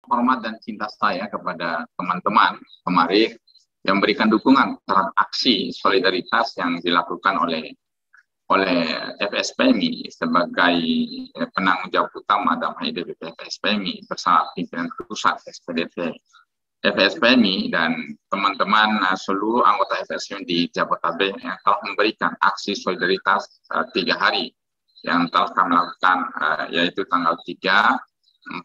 hormat dan cinta saya kepada teman-teman kemarin yang memberikan dukungan terhadap aksi solidaritas yang dilakukan oleh FSPMI sebagai penanggung jawab utama dalam hal ini FSPMI bersama pimpinan pusat SPDT FSPMI dan teman-teman seluruh anggota FSPMI di Jabodetabek yang telah memberikan aksi solidaritas 3 hari yang telah kami lakukan, yaitu tanggal 3,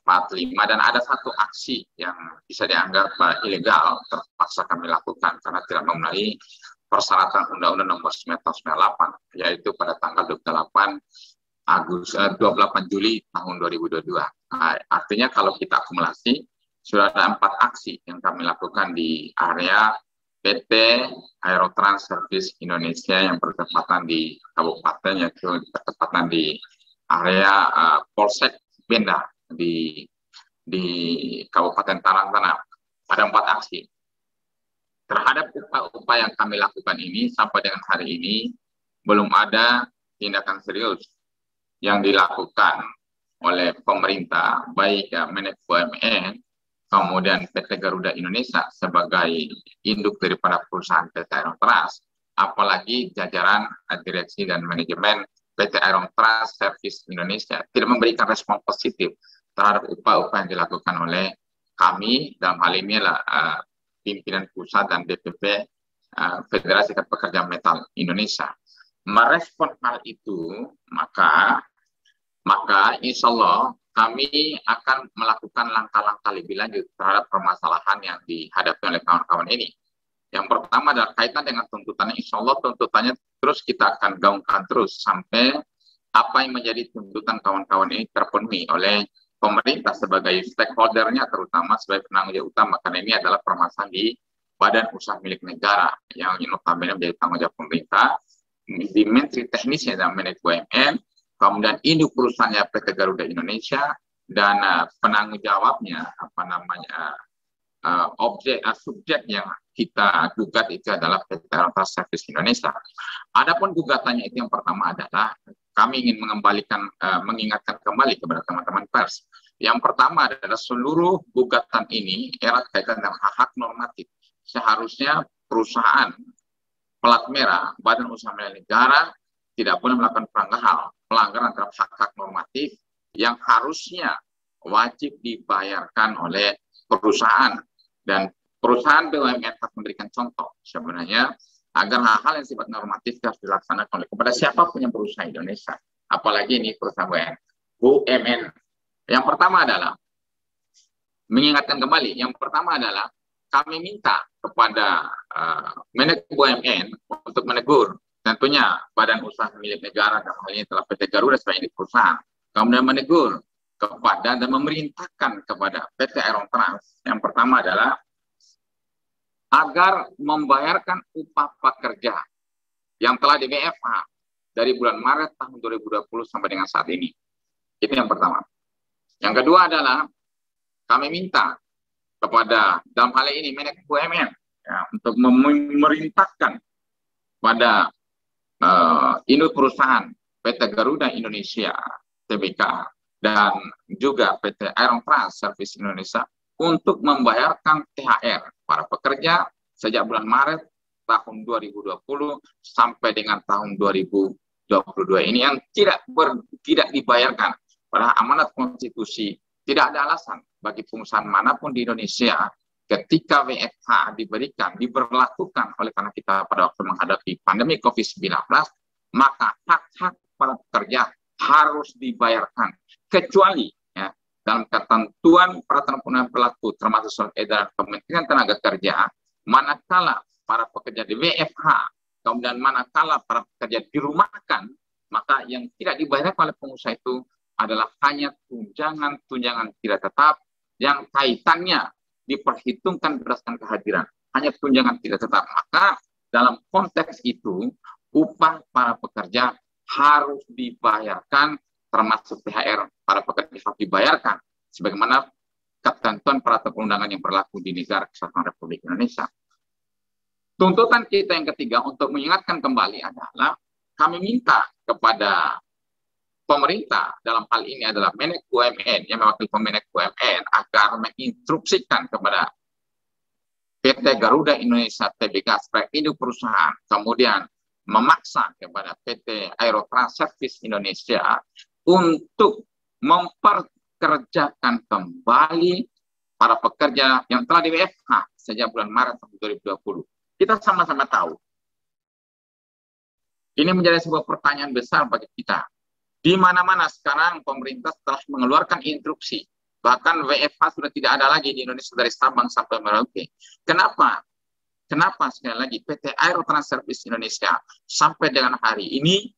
4, 5, dan ada satu aksi yang bisa dianggap ilegal terpaksa kami lakukan karena tidak memenuhi persyaratan Undang-Undang Nomor 9 Tahun 98, yaitu pada tanggal 28 Juli tahun 2022. Artinya kalau kita akumulasi, sudah ada 4 aksi yang kami lakukan di area PT Aerotrans Service Indonesia yang bertepatan di kabupaten, yaitu bertepatan di area Polsek Benda di Kabupaten Tarantana. Ada 4 aksi. Terhadap upaya yang kami lakukan ini, sampai dengan hari ini, belum ada tindakan serius yang dilakukan oleh pemerintah, baik Menko BUMN, kemudian PT Garuda Indonesia sebagai induk daripada perusahaan PT Aerotrans, apalagi jajaran direksi dan manajemen PT Aerotrans Service Indonesia tidak memberikan respon positif terhadap upaya-upaya yang dilakukan oleh kami, dalam hal ini adalah pimpinan pusat dan DPP Federasi Pekerja Metal Indonesia. Merespon hal itu, maka insya Allah kami akan melakukan langkah-langkah lebih lanjut terhadap permasalahan yang dihadapi oleh kawan-kawan ini. Yang pertama adalah kaitan dengan tuntutannya, insya Allah tuntutannya terus kita akan gaungkan terus sampai apa yang menjadi tuntutan kawan-kawan ini terpenuhi oleh pemerintah sebagai stakeholdernya, terutama sebagai penanggung jawab utama, karena ini adalah permasalahan di badan usaha milik negara yang notabene menjadi tanggung jawab pemerintah, di menteri teknisnya dan Menko BUMN, kemudian induk perusahaannya PT Garuda Indonesia, dan penanggung jawabnya subjek yang kita gugat itu adalah PT Aerotrans Service Indonesia. Adapun gugatannya itu yang pertama adalah kami ingin mengingatkan kembali kepada teman-teman pers. Yang pertama adalah seluruh gugatan ini erat kaitan dengan hak normatif. Seharusnya perusahaan pelat merah, badan usaha milik negara tidak boleh melakukan pelanggaran terhadap hak-hak normatif yang harusnya wajib dibayarkan oleh perusahaan, dan perusahaan BUMN harus memberikan contoh sebenarnya agar hal-hal yang sifat normatif harus dilaksanakan oleh kepada siapapun yang berusaha Indonesia, apalagi ini perusahaan BUMN. Yang pertama adalah mengingatkan kembali. Yang pertama adalah kami minta kepada Menko BUMN untuk menegur tentunya badan usaha milik negara, dalam hal ini telah PT Garuda sebagai perusahaan, kemudian menegur kepada dan memerintahkan kepada PT Aerotrans. Yang pertama adalah agar membayarkan upah pekerja yang telah di WFH dari bulan Maret tahun 2020 sampai dengan saat ini. Itu yang pertama. Yang kedua adalah kami minta kepada dalam hal ini Menko BUMN untuk memerintahkan pada induk perusahaan PT Garuda Indonesia Tbk dan juga PT Aerotrans Service Indonesia untuk membayarkan THR para pekerja sejak bulan Maret tahun 2020 sampai dengan tahun 2022 ini yang tidak dibayarkan. Padahal amanat konstitusi tidak ada alasan bagi pengusaha manapun di Indonesia ketika WFH diberlakukan oleh karena kita pada waktu menghadapi pandemi COVID-19, maka hak-hak para pekerja harus dibayarkan, kecuali ya, dalam ketentuan peraturan perundang berlaku termasuk surat edaran Kementerian Tenaga Kerja, manakala para pekerja di WFH, kemudian manakala para pekerja dirumahkan, maka yang tidak dibayarkan oleh pengusaha itu adalah hanya tunjangan tidak tetap yang kaitannya diperhitungkan berdasarkan kehadiran, hanya tunjangan tidak tetap. Maka dalam konteks itu upah para pekerja harus dibayarkan, termasuk THR para pekerja harus dibayarkan sebagaimana ketentuan peraturan perundangan yang berlaku di negara Kesatuan Republik Indonesia. Tuntutan kita yang ketiga untuk mengingatkan kembali adalah kami minta kepada pemerintah dalam hal ini adalah Menek BUMN yang mewakili Menek BUMN agar menginstruksikan kepada PT Garuda Indonesia Tbk sebagai induk perusahaan, kemudian memaksa kepada PT Aerotrans Service Indonesia untuk memperkerjakan kembali para pekerja yang telah di WFH sejak bulan Maret 2020. Kita sama-sama tahu, ini menjadi sebuah pertanyaan besar bagi kita. Di mana-mana sekarang pemerintah telah mengeluarkan instruksi. Bahkan WFH sudah tidak ada lagi di Indonesia dari Sabang sampai Merauke. Kenapa? Kenapa sekali lagi PT Aerotrans Service Indonesia sampai dengan hari ini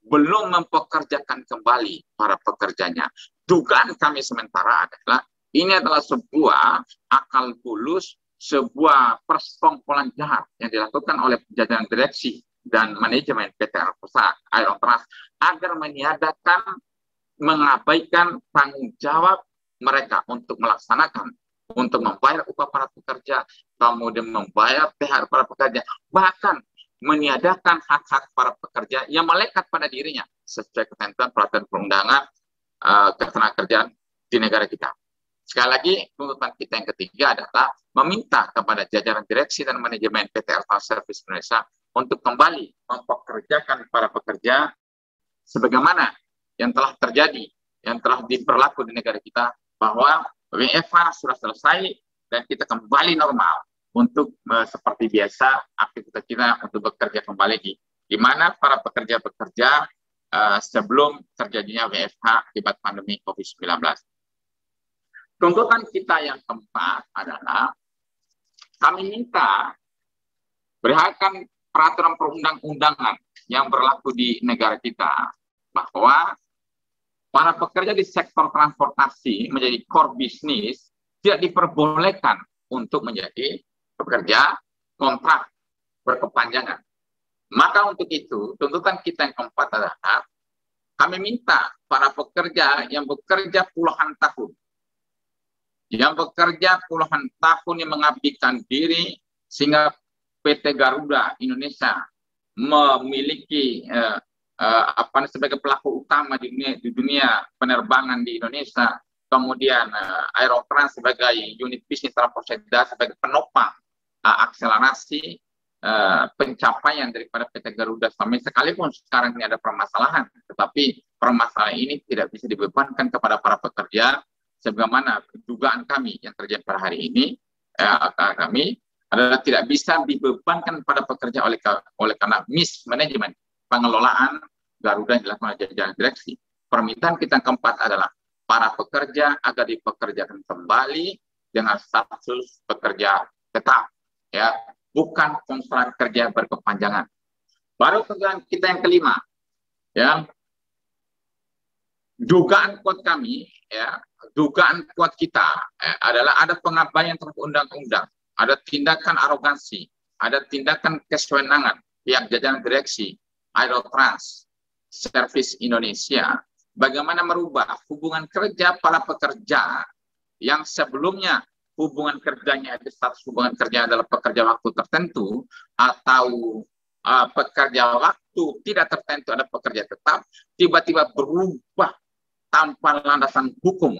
belum mempekerjakan kembali para pekerjanya? Dugaan kami sementara adalah ini adalah sebuah akal bulus, sebuah persekongkolan jahat yang dilakukan oleh jajaran direksi dan manajemen PT Aerotrans agar meniadakan, mengabaikan tanggung jawab mereka untuk melaksanakan, untuk membayar upah para pekerja, kemudian membayar THR para pekerja, bahkan meniadakan hak-hak para pekerja yang melekat pada dirinya sesuai ketentuan peraturan perundangan ketenagakerjaan di negara kita. Sekali lagi, tuntutan kita yang ketiga adalah meminta kepada jajaran direksi dan manajemen PT Aerotrans Service Indonesia untuk kembali mempekerjakan para pekerja sebagaimana yang telah terjadi, yang telah diberlaku di negara kita, bahwa WFH sudah selesai dan kita kembali normal untuk seperti biasa aktivitas kita untuk bekerja kembali di mana para pekerja bekerja sebelum terjadinya WFH akibat pandemi COVID-19. Tuntutan kita yang keempat adalah kami minta berdasarkan peraturan perundang-undangan yang berlaku di negara kita bahwa para pekerja di sektor transportasi menjadi core bisnis tidak diperbolehkan untuk menjadi pekerja kontrak berkepanjangan. Maka untuk itu, tuntutan kita yang keempat adalah kami minta para pekerja yang bekerja puluhan tahun, yang mengabdikan diri sehingga PT Garuda Indonesia memiliki sebagai pelaku utama di dunia penerbangan di Indonesia, kemudian Aerotrans sebagai unit bisnis transportasi sebagai penopang akselerasi pencapaian daripada PT Garuda sekalipun sekarang ini ada permasalahan, tetapi permasalahan ini tidak bisa dibebankan kepada para pekerja sebagaimana dugaan kami yang terjadi pada hari ini kami adalah tidak bisa dibebankan pada pekerja oleh karena mismanagement pengelolaan Garuda yang dilakukan oleh jajaran direksi. Permintaan kita yang keempat adalah para pekerja agar dipekerjakan kembali dengan status pekerja tetap, ya, bukan kontrak kerja berkepanjangan. Baru tuntutan kita yang kelima, ya, dugaan kuat kami, ya, dugaan kuat kita adalah ada pengabaian terhadap undang-undang, ada tindakan arogansi, ada tindakan kesewenangan pihak jajaran direksi Aerotrans Service Indonesia, bagaimana merubah hubungan kerja para pekerja yang sebelumnya hubungan kerjanya ada status hubungan kerja adalah pekerja waktu tertentu atau pekerja waktu tidak tertentu ada pekerja tetap, tiba-tiba berubah tanpa landasan hukum,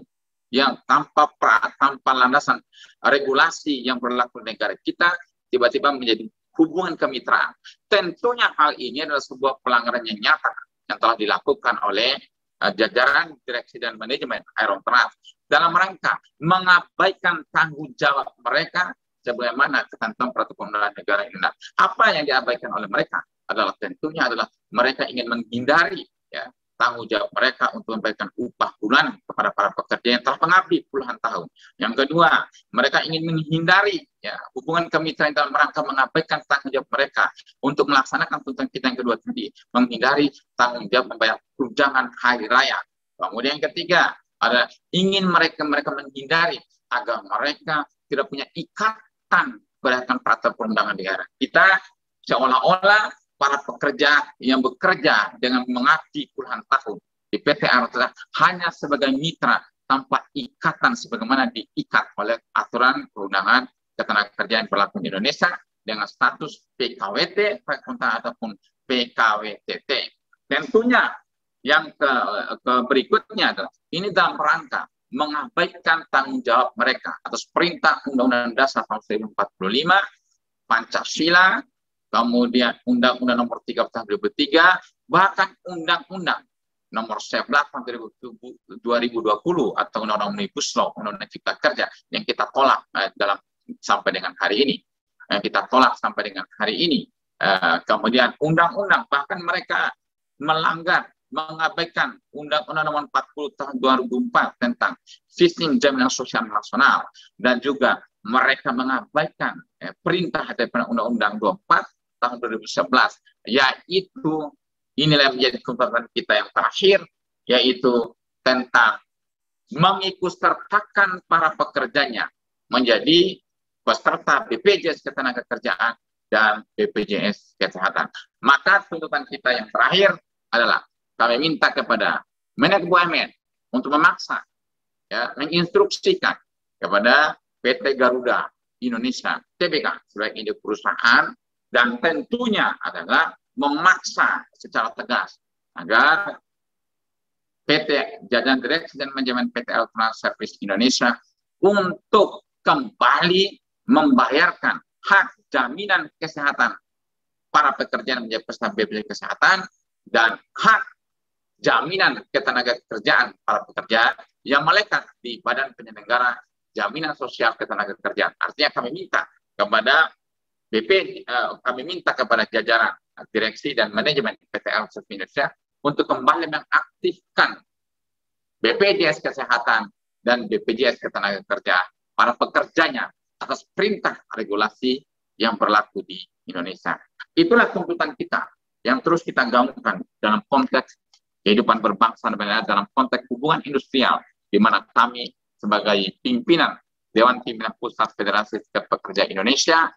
yang tanpa landasan regulasi yang berlaku di negara kita, tiba-tiba menjadi hubungan kemitraan. Tentunya hal ini adalah sebuah pelanggaran yang nyata yang telah dilakukan oleh jajaran direksi dan manajemen Aerotrans dalam rangka mengabaikan tanggung jawab mereka sebagaimana ketentuan peraturan perundang-undangan negara ini. Apa yang diabaikan oleh mereka adalah tentunya adalah mereka ingin menghindari, ya, tanggung jawab mereka untuk memberikan upah bulanan kepada para pekerja yang telah mengabdi puluhan tahun. Yang kedua, mereka ingin menghindari, ya, hubungan kemitraan dalam rangka mengabaikan tanggung jawab mereka untuk melaksanakan tuntutan kita yang kedua tadi, menghindari tanggung jawab membayar tunjangan hari raya. Kemudian yang ketiga, ada ingin mereka menghindari agar mereka tidak punya ikatan berdasarkan peraturan perundangan negara. Kita seolah-olah para pekerja yang bekerja dengan mengabdi puluhan tahun di PT Aerotrans hanya sebagai mitra tanpa ikatan sebagaimana diikat oleh aturan perundangan ketenagakerjaan yang berlaku di Indonesia dengan status PKWT ataupun PKWTT. Tentunya Yang berikutnya adalah ini dalam rangka mengabaikan tanggung jawab mereka atas perintah Undang-Undang Dasar tahun 1945, Pancasila, kemudian Undang-Undang Nomor 3 tahun 2003, bahkan Undang-Undang Nomor 11 tahun 2020 atau Undang-Undang Omnibus Law, Undang-Undang Cipta Kerja yang kita tolak sampai dengan hari ini, kemudian undang-undang, bahkan mereka melanggar, mengabaikan Undang-Undang Nomor 40 tahun 2004 tentang sistem jaminan sosial nasional, dan juga mereka mengabaikan perintah daripada Undang-Undang 24 tahun 2011, yaitu inilah yang menjadi tuntutan kita yang terakhir, yaitu tentang mengikutsertakan para pekerjanya menjadi peserta BPJS Ketenagakerjaan dan BPJS Kesehatan. Maka tuntutan kita yang terakhir adalah kami minta kepada Menko BUMN untuk memaksa, menginstruksikan kepada PT Garuda Indonesia Tbk sebagai induk perusahaan, dan tentunya adalah memaksa secara tegas agar PT Jajaran Direksi dan Manajemen PT Elektronik Service Indonesia untuk kembali membayarkan hak jaminan kesehatan para pekerja yang menjadi peserta BPJS Kesehatan dan hak jaminan ketenagakerjaan para pekerja yang melekat di Badan Penyelenggara Jaminan Sosial Ketenagakerjaan. Artinya kami minta kepada jajaran direksi dan manajemen PT Elektronik Indonesia untuk kembali mengaktifkan BPJS Kesehatan dan BPJS Ketenagakerjaan para pekerjanya atas perintah regulasi yang berlaku di Indonesia. Itulah tuntutan kita yang terus kita gaungkan dalam konteks kehidupan berbangsa dan bernegara, dalam konteks hubungan industrial, di mana kami sebagai pimpinan Dewan Pimpinan Pusat Federasi Serikat Pekerja Indonesia,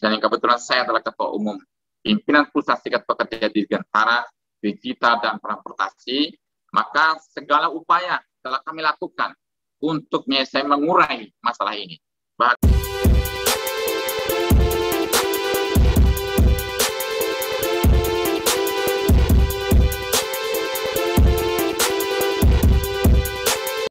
dan yang kebetulan saya adalah Ketua Umum Pimpinan Pusat Serikat Pekerja Dirgantara, Digital dan Transportasi, maka segala upaya telah kami lakukan untuk mengurai masalah ini.